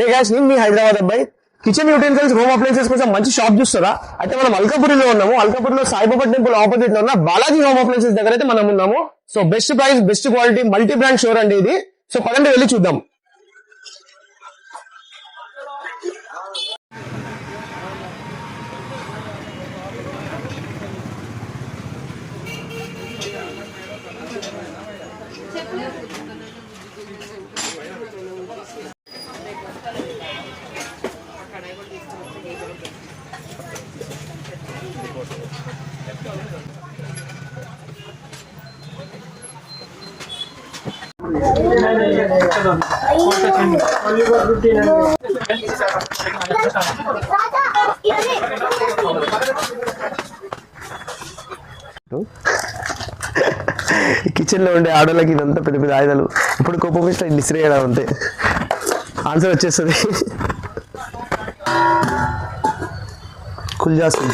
ఏ guys, నేను మీ హైదరాబాద్ అబ్బాయి. Kitchen utensils, home appliances కోసం మంచి షాప్ చూస్తారా? అయితే మనం అల్కాపూరిలో ఉన్నాము. అల్కాపూరిలో సాయిబాబా టెంపుల్ ఆపోజిట్ లో ఉన్న బాలాజీ హోమ్ అప్లయన్సెస్ దగ్గర అయితే మనం ఉన్నాము. So best price, best quality, multi brand store అండి ఇది. సో పదండి వెళ్ళి చూద్దాం. కిచెన్ లో ఉండే ఆడోళ్ళకి ఇదంతా పెద్ద పెద్ద ఆయుధాలు. ఇప్పుడు కోపం ఇస్తే డిసిరేయడం అంతే, ఆన్సర్ వచ్చేస్తుంది. కుల్జా steel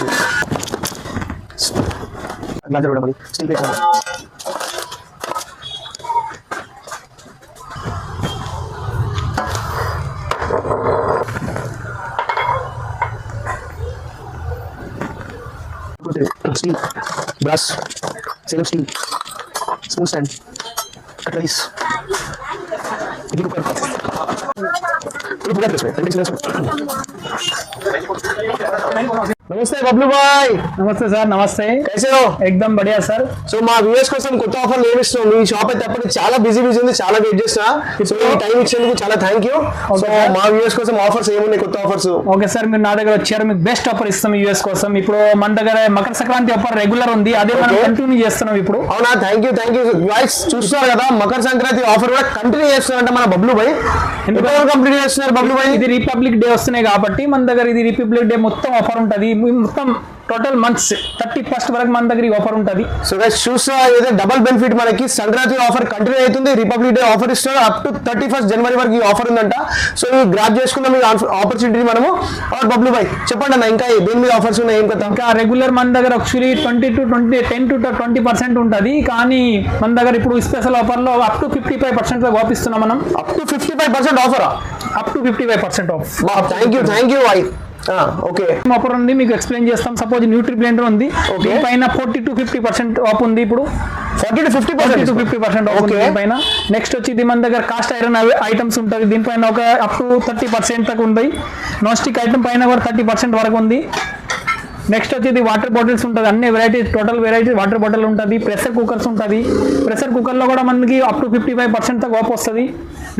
steel brush, stainless steel spoon stand, cutleries, idli cooker, namaste Bablu భాయ్. నమస్తే సార్. నమస్తే. कैसे हो? एकदम बढ़िया సార్. సో మా వ్యూవర్స్ కోసం కొత్త ఆఫర్ ఏమి ఇస్తున్నాం? మీ షాప్ అయితే అప్పటికి చాలా బిజీ ఉంది, చాలా వెయిట్ చేస్తున్నా. సో ఈ టైం ఇచ్చినందుకు చాలా థ్యాంక్ యూ. సో మా వ్యూవర్స్ కోసం ఆఫర్స్ ఏమున్నాయి, కొత్త ఆఫర్స్? ఓకే సార్, మీరు నా దగ్గర వచ్చారు, మీకు బెస్ట్ ఆఫర్ ఇస్తాం యూఎస్ కోసం. ఇప్పుడు మన దగ్గర మకర సంక్రాంతి ఆఫర్ రెగ్యులర్ ఉంది, అదే మనం కంటిన్యూ చేస్తున్నాం ఇప్పుడు. అవునా? Thank you guys. చూస్తున్నారు కదా, మకర సంక్రాంతి ఆఫర్ కూడా కంటిన్యూ చేస్తున్నారంట మన బబ్లు భాయ్. ఎందుకు కంప్లీట్ చేస్తున్నారు బబ్లు భాయ్? ఇది రిపబ్లిక్ డే వస్తున్నాయి కాబట్టి మన దగ్గర ఇది రిపబ్లిక్ డే మొత్తం ఆఫర్ ఉంటుంది. మొత్తం టోటల్ మంత్స్ 31st వరకు మన దగ్గర ఆఫర్ ఉంటుంది. సో గైస్ చూసా, ఏదో డబుల్ బెనిఫిట్ మనకి. సంక్రాంతి ఆఫర్ కంటిన్యూ అవుతుంది, రిపబ్లిక్ డే ఆఫర్ ఇస్తున్నారు. అప్ టు 31st జనవరి వరకు ఈ ఆఫర్ ఉందంట. సో ఈ గ్రాప్ చేసుకున్న మీ ఆపర్చునిటీ మనము. బబ్లు భాయ్ చెప్పండి అన్న, ఇంకా దేని మీద ఆఫర్స్ ఉన్నాయి, ఏం కదా? ఇంకా రెగ్యులర్ మన దగ్గర యాక్చువల్లీ 10 to 20% ఉంటుంది, కానీ మన దగ్గర ఇప్పుడు స్పెషల్ ఆఫర్ లో అప్ టు 55% ఓపిస్తున్నాం మనం. అప్ టు 55% ఆఫరా? Up to 55% off. Thank you bhai. Okay, offer ఉంది, మీకు ఎక్స్ప్లెయిన్ చేస్తాం. సపోజ్ న్యూట్రీ బ్లెండర్ ఉంది, పైన 40 to 50% ఆఫ్ ఉంది. ఇప్పుడు 40 to 50% ఆఫ్ ఉంది పైన. నెక్స్ట్ వచ్చి ఇది మన దగ్గర కాస్ట్ ఐరన్ ఐటమ్స్ ఉంటుంది, దీనిపైన ఒక అప్ టు 30% దాకా ఉంది. నాన్ స్టిక్ ఐటమ్ పైన కూడా 30% వరకు ఉంది. నెక్స్ట్ వచ్చి ఇది వాటర్ బాటిల్స్ ఉంటుంది, అన్ని varieties, total variety water bottle ఉంటుంది. ప్రెషర్ కుక్కర్స్ ఉంటుంది, ప్రెషర్ కుక్కర్లో కూడా మనకి అప్ టు 55% దాకా ఆఫ్ వస్తుంది.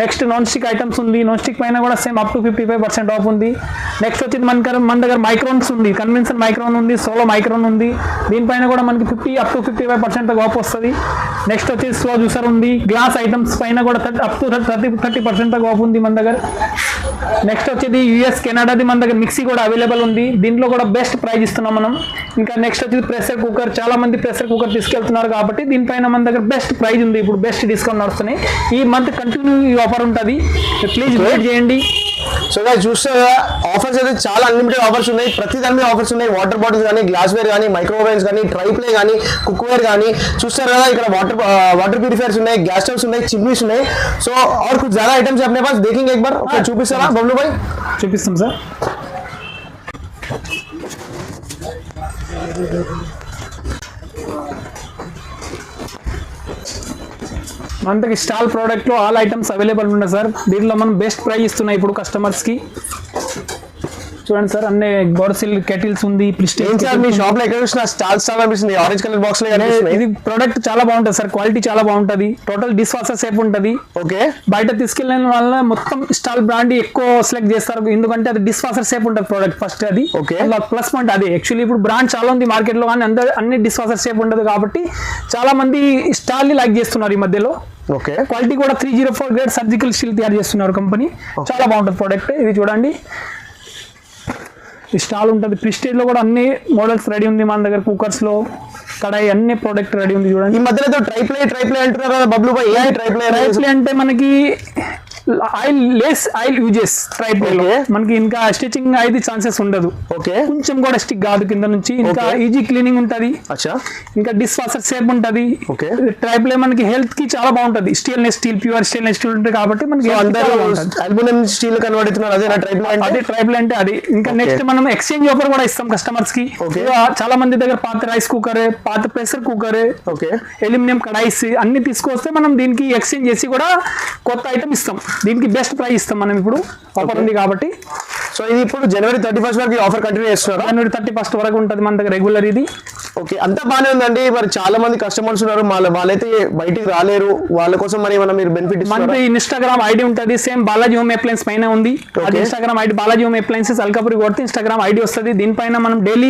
నెక్స్ట్ నాన్ స్టిక్ ఐటమ్స్ ఉంది, నాన్ స్టిక్ పైన కూడా సేమ్ అప్ టు 55% ఆఫ్ ఉంది. నెక్స్ట్ వచ్చి మన దగ్గర మైక్రోన్స్ ఉంది, కన్వెన్షన్ మైక్రోన్ ఉంది, సోలో మైక్రోన్ ఉంది, దీనిపైన కూడా మనకి అప్ టు 55% దాకా ఆఫ్ వస్తుంది. నెక్స్ట్ వచ్చి స్లో జ్యూసర్ ఉంది, గ్లాస్ ఐటమ్స్ పైన కూడా అప్ టు 30% దాకా ఆఫ్ ఉంది మన దగ్గర. నెక్స్ట్ వచ్చేది యూఎస్ కెనడాది మన దగ్గర మిక్సీ కూడా అవైలబుల్ ఉంది, దీంట్లో కూడా బెస్ట్ ప్రైజ్ ఇస్తున్నాం మనం. ఇంకా నెక్స్ట్ వచ్చి ప్రెషర్ కుక్కర్, చాలా మంది ప్రెషర్ కుక్కర్ తీసుకెళ్తున్నారు కాబట్టి దీనిపైన మన దగ్గర బెస్ట్ ప్రైజ్ ఉంది, ఇప్పుడు బెస్ట్ డిస్కౌంట్ నడుస్తున్నాయి. ఈ మంత్ కంటిన్యూ ఈ ఆఫర్ ఉంటుంది, ప్లీజ్ వెయిట్ చేయండి. సో చూస్తారా, ఆఫర్స్ అయితే చాలా అన్లిమిటెడ్ ఆఫర్స్ ఉన్నాయి, ప్రతి దాని మీద ఆఫర్స్ ఉన్నాయి. వాటర్ బాటిల్స్ కానీ, గ్లాస్ వేర్ కానీ, మైక్రోవేవ్స్ కానీ, ట్రైప్లే కానీ, కుక్వేర్ కానీ. చూస్తారు కదా, ఇక్కడ వాటర్ ప్యూరిఫైర్స్ ఉన్నాయి, గ్యాస్ స్టవ్స్ ఉన్నాయి, చిమ్నీస్ ఉన్నాయి. సో और कुछ ज्यादा आइटम्स अपने पास देखेंगे एक बार. ओके, చూపిస్తారా బబ్లు భాయ్? చూపిస్తాం సార్. మన దగ్గర స్టాల్ ప్రోడక్ట్ లో ఆల్ ఐటమ్స్ అవైలబుల్ ఉన్నాయి సార్. దీంట్లో మనం బెస్ట్ ప్రైస్ ఇస్తున్నాయి ఇప్పుడు కస్టమర్స్ కి. చూడండి సార్, అన్ని బోర్సిల్ కెటిల్స్ ఉంది. మీ షాప్ లో ఎక్కడ చూసినా స్టాల్ అనిపిస్తుంది, ఆరెంజ్ కలర్ బాక్స్ లో. ఇది ప్రోడక్ట్ చాలా బాగుంటుంది సార్, క్వాలిటీ చాలా బాగుంటుంది. టోటల్ డిష్ వాషర్ సేఫ్ ఉంటుంది. ఓకే, బయట తీసుకెళ్ళిన వల్ల మొత్తం స్టాల్ బ్రాండ్ ఎక్కువ సెలెక్ట్ చేస్తారు, ఎందుకంటే అది డిష్ వాషర్ సేఫ్ ఉంటుంది ప్రోడక్ట్ ఫస్ట్. అది ఓకే, ప్లస్ పాయింట్ అది. యాక్చువల్లీ ఇప్పుడు బ్రాండ్ చాలా ఉంది మార్కెట్ లో, కానీ అన్ని డిష్ వాషర్ సేఫ్ ఉంటుంది కాబట్టి చాలా మంది స్టాల్ ని లైక్ చేస్తున్నారు ఈ మధ్యలో. ఓకే, క్వాలిటీ కూడా 304 గ్రేడ్ సర్జికల్ స్టీల్ తయారు చేస్తున్నారు కంపెనీ, చాలా బాగుంటుంది ప్రోడక్ట్. ఇది చూడండి, ఈ స్టాల్ ఉంటుంది. ప్రిస్టేజ్ లో కూడా అన్ని మోడల్స్ రెడీ ఉంది మన దగ్గర. కుక్కర్స్ లో, కడాయి, అన్ని ప్రోడక్ట్ రెడీ ఉంది చూడండి. ఈ మధ్యలో ట్రైప్లే అంటున్నారు కదా బబ్లు భాయ్, ఏ ట్రైప్లే అంటే మనకి oil less oil uses tri-ply లో Okay. మనకి ఇంకా స్టిచింగ్ అయ్యేది ఛాన్సెస్ ఉండదు, ఓకే కొంచెం కూడా స్టిక్ కాదు కింద నుంచి, ఇంకా Okay. ఈజీ క్లీనింగ్ ఉంటది, అచ్చా ఇంకా డిష్ వాషర్ సేఫ్ ఉంటది. Okay. ట్రైప్లే మనకి హెల్త్ కి చాలా బాగుంటది, స్టీల్ ప్యూర్ స్టెయిన్లెస్ స్టీల్ ఉంటుంది కాబట్టి మనకి health కి అందరూ చాలా బాగుంటది. అల్యూమినియం స్టీల్ కన్వర్ట్ అవుతున్నారు, అదే నా ట్రైప్ అది ట్రైబల్ అంటే అది. ఇంకా Okay. నెక్స్ట్ మనం ఎక్స్చేంజ్ ఆఫర్ కూడా ఇస్తాం కస్టమర్స్ కి. Okay. ఇక చాలా మంది దగ్గర పాత రైస్ కుక్కర్, పాత pressure cooker, okay aluminium kadhais అన్ని తీసుకొస్తే మనం దీనికి ఎక్స్చేంజ్ చేసి కూడా కొత్త ఐటమ్ ఇస్తాం. దీనికి బెస్ట్ ప్రైస్ ఇస్తాం మనం ఇప్పుడు, ఆఫర్ Okay. ఉంది కాబట్టి. సో ఇది ఇప్పుడు జనవరి 31st వరకు ఆఫర్ కంటిన్యూ చేస్తున్నారా? జనవరి 31st వరకు ఉంటుంది మన దగ్గర రెగ్యులర్ ఇది. ఓకే, అంతా బాగానే ఉందండి. మరి చాలా మంది కస్టమర్స్ ఉన్నారు, వాళ్ళైతే బయటికి రాలేరు, వాళ్ళ కోసం మరి ఏమైనా మీరు బెనిఫిట్ ఇస్తున్నారా? మనది ఇన్స్టాగ్రామ్ ఐడి ఉంటుంది, సేమ్ బాలాజీ హోమ్ అప్లయన్స్ పైన ఉంది. అది Okay. Instagram ID Balaji home appliances Alkapuri కొడితే ఇన్స్టాగ్రామ్ ఐడి వస్తుంది. దీనిపైన మనం డైలీ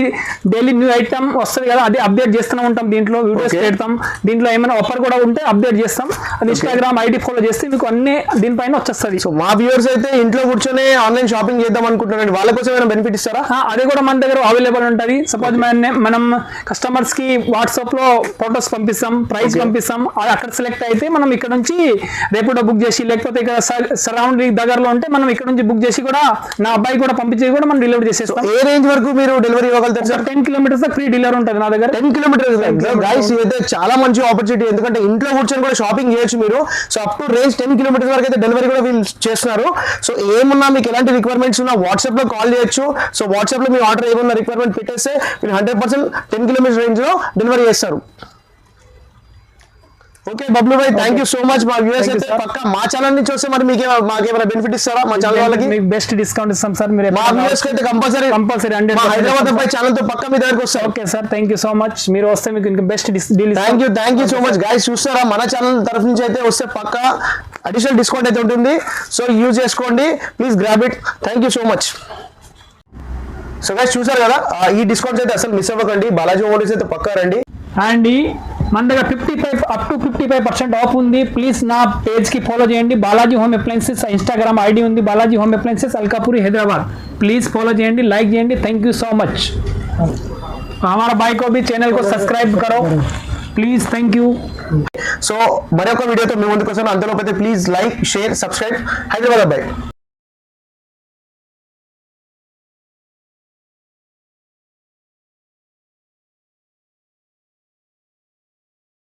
న్యూ ఐటమ్ వస్తుంది కదా, అది అప్డేట్ చేస్తూనే ఉంటాం. దీంట్లో వీడియోస్ Okay. పెడతాం, దీంట్లో ఏమైనా ఆఫర్ కూడా ఉంటే అప్డేట్ చేస్తాం. అది ఇన్స్టాగ్రామ్ ఐడి ఫాలో చేస్తే మీకు అన్ని దీనిపైన వచ్చేస్తుంది. సో మా వ్యూవర్స్ అయితే ఇంట్లో కూర్చొని ఆన్లైన్ షాపింగ్ చేద్దాం అనుకుంటున్నారండి, వాళ్ళ కోసం ఏమైనా బెనిఫిట్ ఇస్తారా? అది కూడా మన దగ్గర అవైలబుల్ ఉంటుంది. సపోజ్ మనం కస్టమర్స్ కి వాట్సాప్ లో ఫొటోస్ పంపిస్తాం, ప్రైస్ Okay. పంపిస్తాం, అది అక్కడ సెలెక్ట్ అయితే మనం ఇక్కడ నుంచి రేపుడో బుక్ చేసి, లేకపోతే ఇక్కడ సరౌండింగ్ దగ్గరలో ఉంటే మనం ఇక్కడ నుంచి బుక్ చేసి కూడా నా అబ్బాయి కూడా పంపించి కూడా మనం డెలివరీ చేసేస్తాం. ఏ రేంజ్ వరకు మీరు డెలివరీ ఇవ్వగలుగుతారు సార్? 10 కిలోమీటర్స్ ఫ్రీ డీలర్ ఉంటుంది నా దగ్గర. 10 కిలోమీటర్స్ గైస్, ఇదైతే చాలా మంచి ఆపర్చునిటీ, ఎందుకంటే ఇంట్లో కూర్చొని కూడా షాపింగ్ చేయొచ్చు మీరు. So up to range 10 kilometres వరకు అయితే డెలివరీ కూడా వీళ్ళు చేస్తున్నారు. సో ఏమున్నా మీకు ఎలాంటి రిక్వైర్మెంట్స్ ఉన్నా వాట్సాప్ లో కాల్ చేయొచ్చు. సో వాట్సాప్ లో మీ ఆర్డర్ ఏమన్నా రిక్వైర్మెంట్ పెట్టేస్తే మీరు 100% 10 కిలోమీటర్స్ రేంజ్ లో డెలివరీ చేస్తారు. Okay Bablu Bhai, thank you so much. మా వ్యూవర్స్ Thank you, అయితే sir. పక్క మా ఛానల్ నుంచి వస్తే మరి మాకేమైనా బెనిఫిట్ ఇస్తారా మా ఛానల్ వాళ్ళకి? మీకు బెస్ట్ డిస్కౌంట్ ఇస్తాం సార్. మీరు మా వ్యూవర్స్ అయితే కంపల్సరీ కంపల్సరీ మా హైదరాబాద్ అబ్బాయి ఛానల్ తో పక్క మీ దగ్గరకు వస్తారు. Okay sir, thank you so much. మీరు వస్తే మీకు ఇంకా best deal. Thank you so much guys. చూస్తారా, మన ఛానల్ తరఫు నుంచి అయితే వస్తే పక్క అడిషనల్ డిస్కౌంట్ అయితే ఉంటుంది. సో యూజ్ చేసుకోండి, please grab it. Thank you so much. So guys చూసారు కదా, ఈ డిస్కౌంట్స్ అయితే అసలు మిస్ అవ్వకండి. బాలాజీ మోడల్స్ అయితే పక్కా రండి. అండ్ మన దగ్గర 55% ఆఫ్ ఉంది. ప్లీజ్ నా పేజ్ కి ఫాలో చేయండి. Balaji home appliances Instagram ID ఉంది, Balaji home appliances Alkapuri Hyderabad. Please follow చేయండి, लाइक చేయండి. Thank you so much. हमारा भाई को भी चैनल को सब्सक्राइब करो ప్లీజ్. Thank you. సో మరొక వీడియోతో మీ ముందుకు వస్తాను. అంతలోపు అయితే please like, share, subscribe. Hyderabad అబ్బాయి.